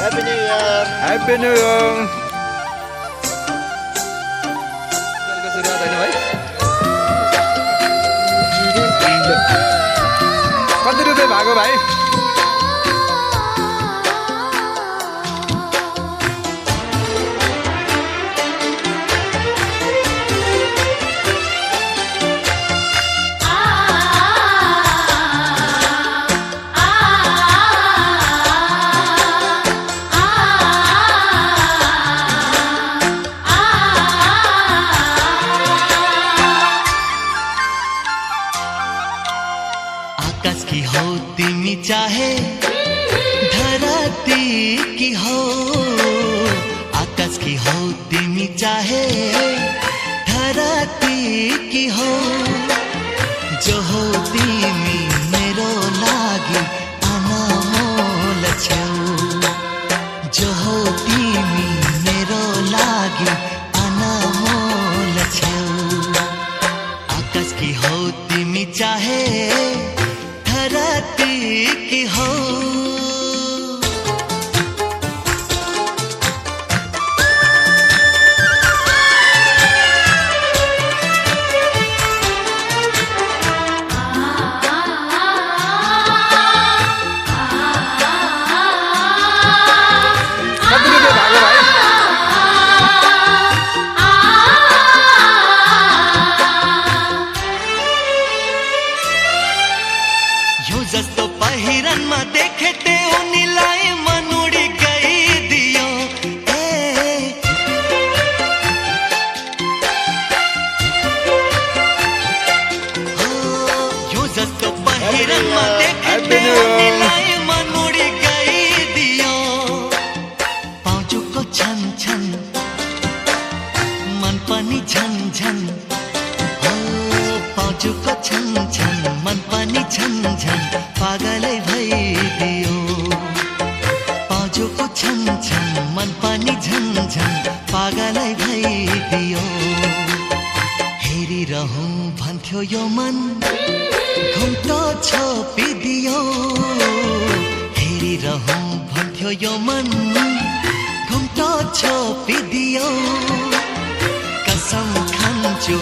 Happy New Year. Happy New Year. सुरुवात होइन भाइ? कति रुपियाँ भएको भाइ? आकाश की हो तिमी चाहे धरती की हो, आकाश की हो तिमी चाहे धरती की हो, जो हो तिमी मेरो लागि अनमोल छेउ, जो हो तिमी मेरो लागि अनमोल छेउ, आकाश की हो तिमी चाहे धरती की हो। कति रुपियाँ भएको भाइ? यो जस्तो पहिरनमा देखेते उनीलाई मन उडी गइदियो, यो जस्तो पहिरनमा देखेते उनीलाई मन उडी गइदियो, पाउजुको छन छन मन पनि झन झन, पाउजुको छन छन मन पनि झन झन पागलै भइदियो, पाउजुको छन छन मन पनि झन झन पागलै भइदियो, हेरिरहँ भन्थ्यो यो मन घुम्टो छोपिदियो, हेरिरहँ भन्थ्यो यो मन घुम्टो छोपिदियो, कसम खान्छु